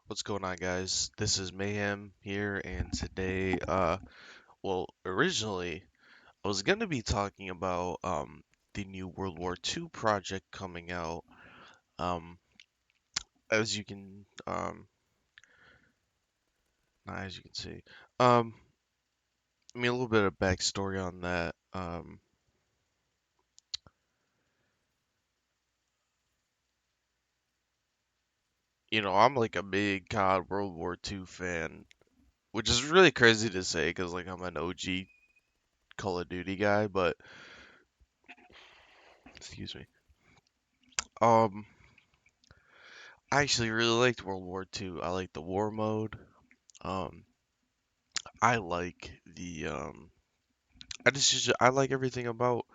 What's going on, guys? This is Mayhem here, and today, originally I was gonna be talking about the new World War II project coming out. Um, as you can not as you can see, um, a little bit of backstory on that. I'm like a big COD World War II fan, which is really crazy to say because like I'm an OG Call of Duty guy, but excuse me. Um, I actually really liked World War II. I like the war mode. Um, I like the I like everything about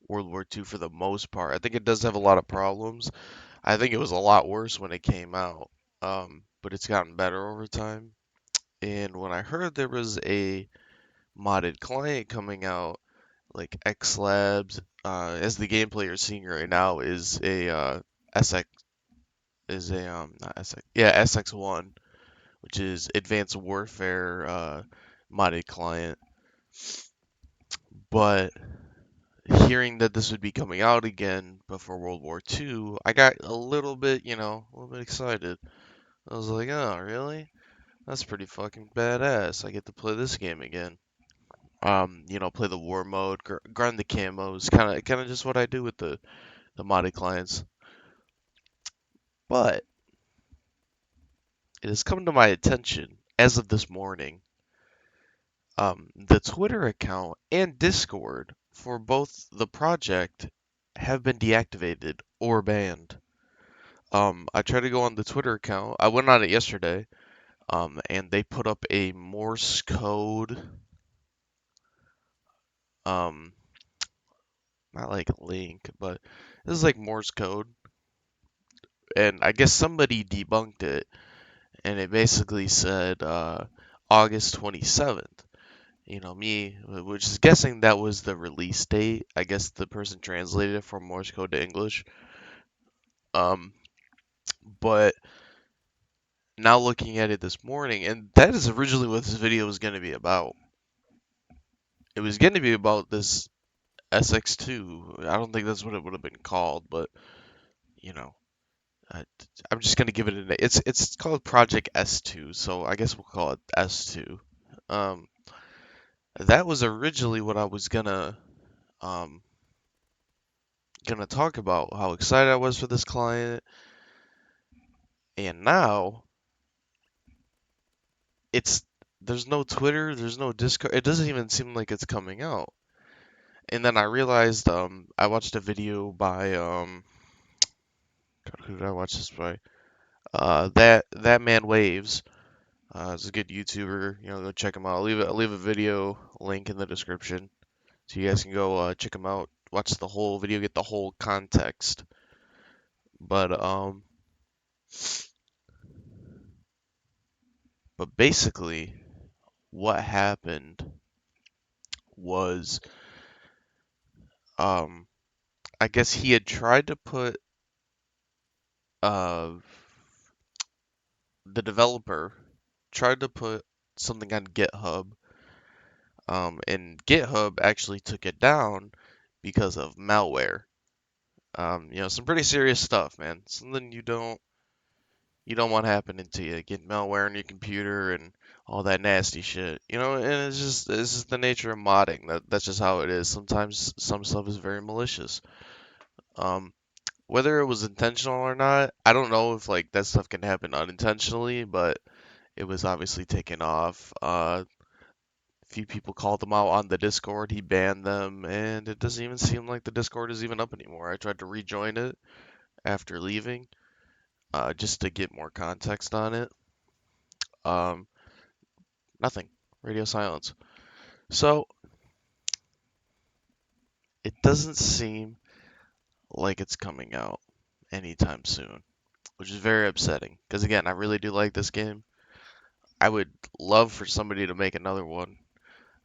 World War II for the most part. I think it does have a lot of problems. I think it was a lot worse when it came out. But it's gotten better over time. And when I heard there was a modded client coming out, like X Labs, as the gameplay you're seeing right now is a SX is a not SX yeah SX1, which is Advanced Warfare modded client. But hearing that this would be coming out again before World War II, I got a little bit, a little bit excited. I was like, oh, really? That's pretty fucking badass. I get to play this game again. Play the war mode, grind the camos, kind of just what I do with the modded clients. But it has come to my attention as of this morning, the Twitter account and Discord for both the project have been deactivated or banned. I tried to go on the Twitter account. I went on it yesterday, and they put up a Morse code, um, not like a link, but this is like Morse code, and I guess somebody debunked it, and it basically said August 27th. Which is guessing that was the release date. I guess the person translated it from Morse code to English. Um, but now looking at it this morning, and that is originally what this video was going to be about. It was going to be about this SX2. I don't think that's what it would have been called, but you know, I, I'm just going to give it a name. It's called Project S2, so I guess we'll call it S2. Um, that was originally what I was um gonna talk about. How excited I was for this client, and now it's there's no Twitter, there's no Discord. It doesn't even seem like it's coming out. And then I realized I watched a video by God, who did I watch this by? That man waves. It's a good YouTuber. Go check him out. I'll leave a video link in the description so you guys can go check him out. Watch the whole video, get the whole context. But basically, what happened was um I guess he had tried to put uh the developer tried to put something on GitHub, and GitHub actually took it down because of malware. Some pretty serious stuff, man. Something you don't want happening to you. Get malware on your computer and all that nasty shit. And it's just the nature of modding. That's just how it is. Sometimes some stuff is very malicious. Um, Whether it was intentional or not, I don't know if like that stuff can happen unintentionally, but it was obviously taken off. A few people called him out on the Discord. He banned them, and it doesn't even seem like the Discord is even up anymore. I tried to rejoin it after leaving, just to get more context on it. Um, Nothing. Radio silence. So it doesn't seem like it's coming out anytime soon, which is very upsetting. Because again, I really do like this game. I would love for somebody to make another one.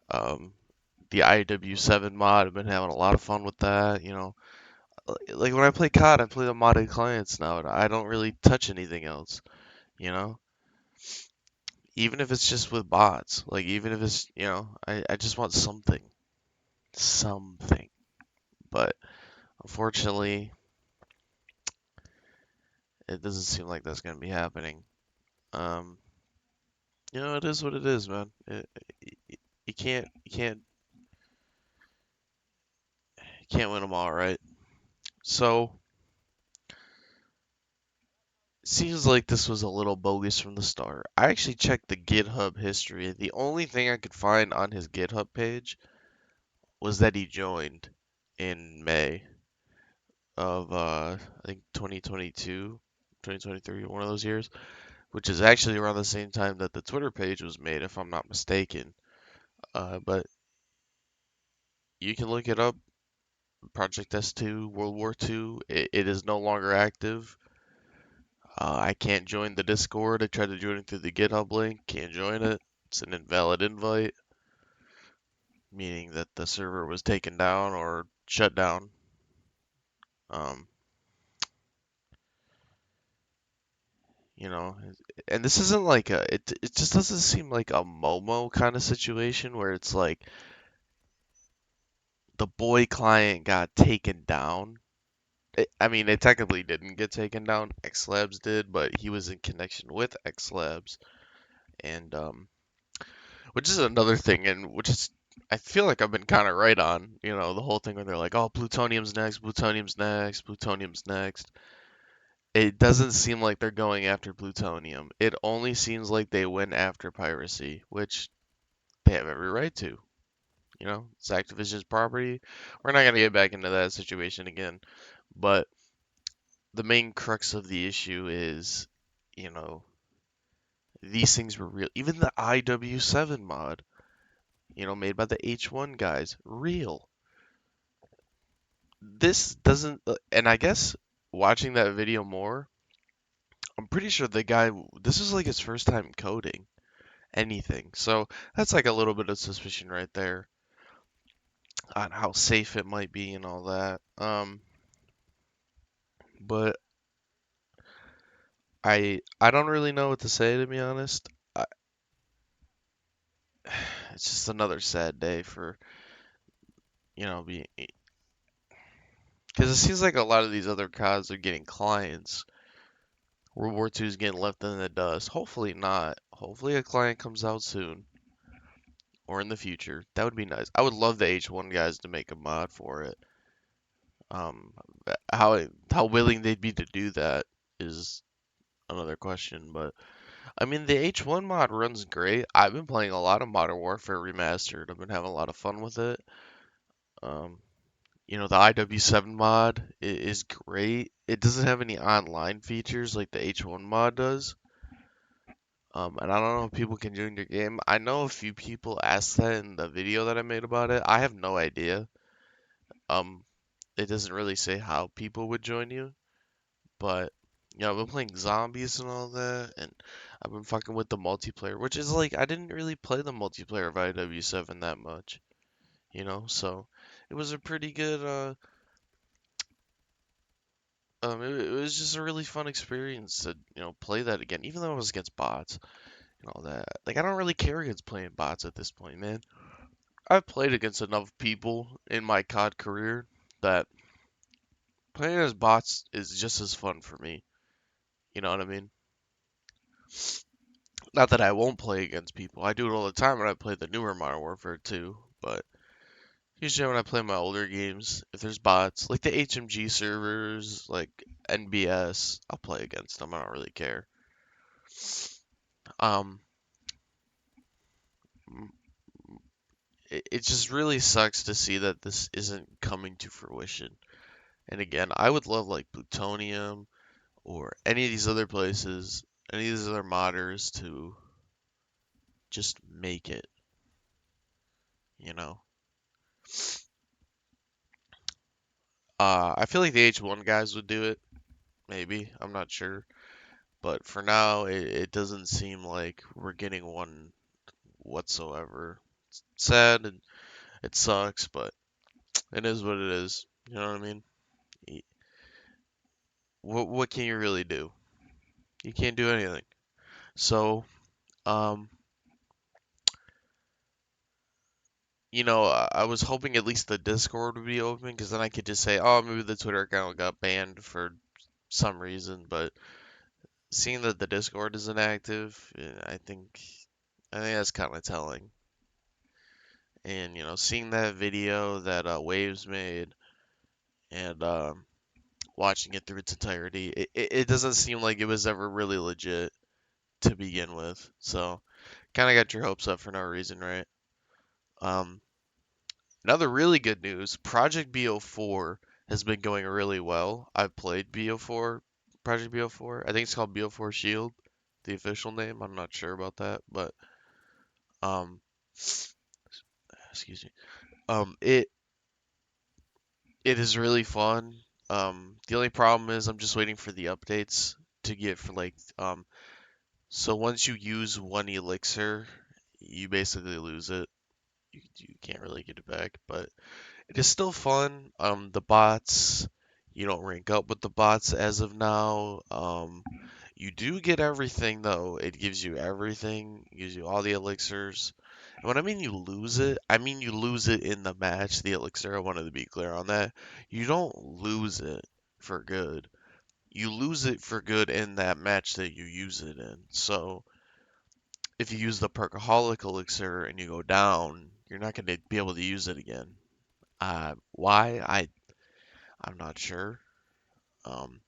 Um, the IW7 mod, I've been having a lot of fun with that. Like when I play COD, I play the modded clients now, and I don't really touch anything else. You know, Even if it's just with bots, like even if it's, I just want something, something. But unfortunately, it doesn't seem like that's gonna be happening. Um, it is what it is, man. You can't win them all, right? So, seems like this was a little bogus from the start. I actually checked the GitHub history, and the only thing I could find on his GitHub page was that he joined in May of I think 2022, 2023, one of those years, which is actually around the same time that the Twitter page was made, if I'm not mistaken. But you can look it up. Project S2, World War II. It is no longer active. I can't join the Discord. I tried to join it through the GitHub link. Can't join it. It's an invalid invite, meaning that the server was taken down or shut down. Um, you know, and this isn't like it just doesn't seem like a Momo kind of situation where it's like the boy client got taken down. I mean, it technically didn't get taken down. X Labs did, but he was in connection with X Labs, and which is another thing, and which is I feel like I've been kind of right on, the whole thing where they're like, oh, plutonium's next, plutonium's next, plutonium's next. It doesn't seem like they're going after plutonium. It only seems like they went after piracy, which they have every right to. It's Activision's property. We're not gonna get back into that situation again, but the main crux of the issue is, you know, these things were real. Even the IW7 mod, made by the H1 guys, real. This doesn't, and I guess watching that video more, I'm pretty sure the guy, this is like his first time coding anything. So that's like a little bit of suspicion right there on how safe it might be and all that. But I don't really know what to say, to be honest. I, it's just another sad day for, being, because it seems like a lot of these other CODs are getting clients. World War II is getting left in the dust. Hopefully not. Hopefully a client comes out soon or in the future. That would be nice. I would love the H1 guys to make a mod for it. Um, how willing they'd be to do that is another question. But I mean, the H1 mod runs great. I've been playing a lot of Modern Warfare Remastered. I've been having a lot of fun with it. Um, the IW7 mod is great. It doesn't have any online features like the H1 mod does. And I don't know if people can join your game. I know a few people asked that in the video that I made about it. I have no idea. Um, it doesn't really say how people would join you, but I've been playing zombies and all that, and I've been fucking with the multiplayer, which is like I didn't really play the multiplayer of IW7 that much, so it was a pretty good it was just a really fun experience to, play that again, even though it was against bots and all that. Like I don't really care against playing bots at this point, man. I've played against enough people in my COD career that playing as bots is just as fun for me. You know what I mean? Not that I won't play against people. I do it all the time when I play the newer Modern Warfare 2, but usually when I play my older games, if there's bots, like the HMG servers, like NBS, I'll play against them. I don't really care. Um, it just really sucks to see that this isn't coming to fruition. And again, I would love like Plutonium or any of these other places, any of these other modders to just make it, you know. I feel like the H1 guys would do it, maybe. I'm not sure. But for now, it doesn't seem like we're getting one whatsoever. It's sad and it sucks, but it is what it is. You know what I mean? What can you really do? You can't do anything. So, um, I was hoping at least the Discord would be open because then I could just say, oh, maybe the Twitter account got banned for some reason. But seeing that the Discord is inactive, I think that's kind of telling. And seeing that video that Waves made and watching it through its entirety, it doesn't seem like it was ever really legit to begin with. So kind of got your hopes up for no reason, right? Um, Another really good news, Project BO4 has been going really well. I've played BO4, Project BO4. I think it's called BO4 Shield, the official name. I'm not sure about that, but um, excuse me. It is really fun. The only problem is I'm just waiting for the updates to get for so once you use one elixir, you basically lose it. You can't really get it back, but it is still fun. The bots, you don't rank up with the bots as of now. You do get everything though. It gives you everything. It gives you all the elixirs. And when I mean you lose it, I mean you lose it in the match, the elixir. I wanted to be clear on that. You don't lose it for good. You lose it for good in that match that you use it in. So if you use the Perkaholic elixir and you go down, you're not going to be able to use it again. Why? I'm not sure. Um,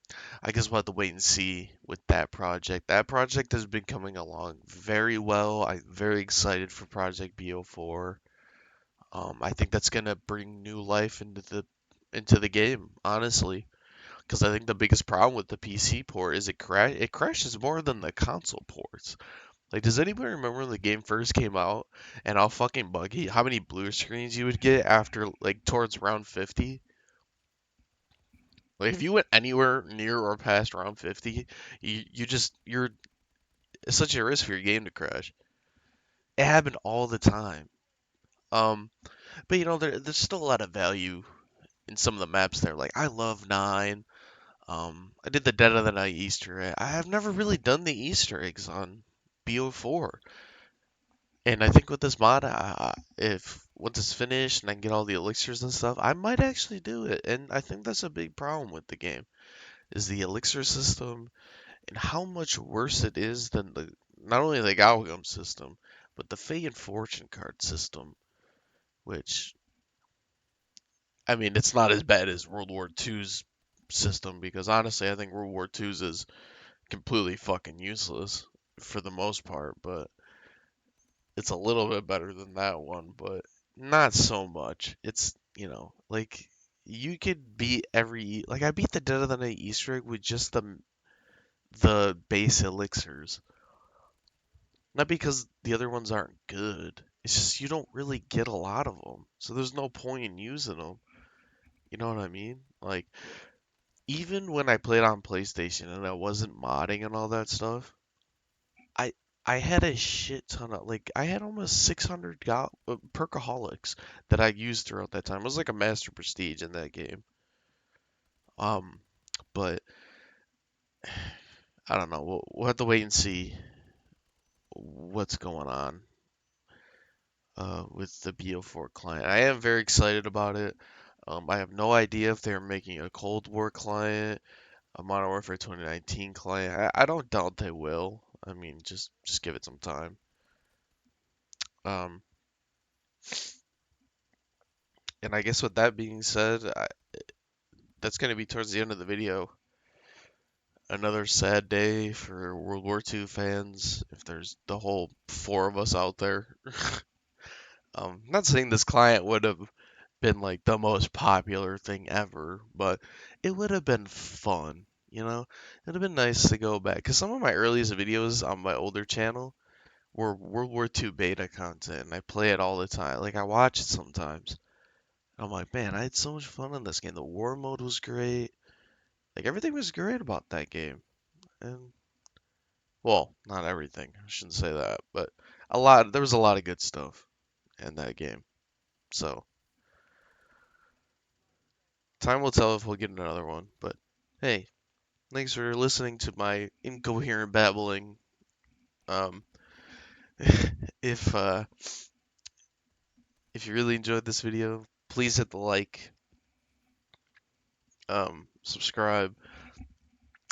I guess we'll have to wait and see with that project. That project has been coming along very well. I'm very excited for Project BO4. I think that's gonna bring new life into the game, honestly. Because I think the biggest problem with the PC port is it crashes more than the console ports. Like, does anybody remember when the game first came out and how fucking buggy, how many blue screens you would get after like towards round 50? Like if you went anywhere near or past round 50, you're it's such a risk for your game to crash. It happened all the time. Um, but there's still a lot of value in some of the maps there. Like I love 9. I did the Dead of the Night Easter egg. I have never really done the Easter eggs on BO4. And I think with this mod, if once it's finished and I can get all the elixirs and stuff, I might actually do it. And I think that's a big problem with the game is the elixir system and how much worse it is than the not only the Galgum system, but the Fey and Fortune card system, which I mean it's not as bad as World War II's system because honestly I think World War II's is completely fucking useless for the most part, but it's a little bit better than that one, but not so much. It's like you could beat like I beat the Dead of the Night Easter egg with just the base elixirs. Not because the other ones aren't good. It's just you don't really get a lot of them. So there's no point in using them. You know what I mean? Like, even when I played on PlayStation and I wasn't modding and all that stuff, I I had a shit ton of like I had almost 600 perkaholics that I used throughout that time. It was like a master prestige in that game. Um, but I don't know. We'll have to wait and see what's going on with the BO4 client. I am very excited about it. I have no idea if they're making a Cold War client, a Modern Warfare 2019 client. I don't doubt they will. I mean, just give it some time. Um, and I guess with that being said, that's going to be towards the end of the video. Another sad day for World War II fans, if there's the whole four of us out there. Not saying this client would have been like the most popular thing ever, but it would have been fun, you know? It'd have been nice to go back because some of my earliest videos on my older channel were World War II beta content, and I play it all the time. Like I watch it sometimes. I'm like, man, I had so much fun in this game. The war mode was great. Like everything was great about that game. And well, not everything. I shouldn't say that, but there was a lot of good stuff in that game. So, time will tell if we'll get another one, but hey, thanks for listening to my incoherent babbling Um, if uh, if you really enjoyed this video, please hit the like, subscribe.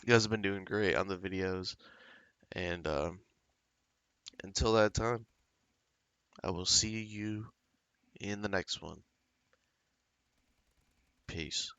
You guys have been doing great on the videos, and until that time, I will see you in the next one. Peace.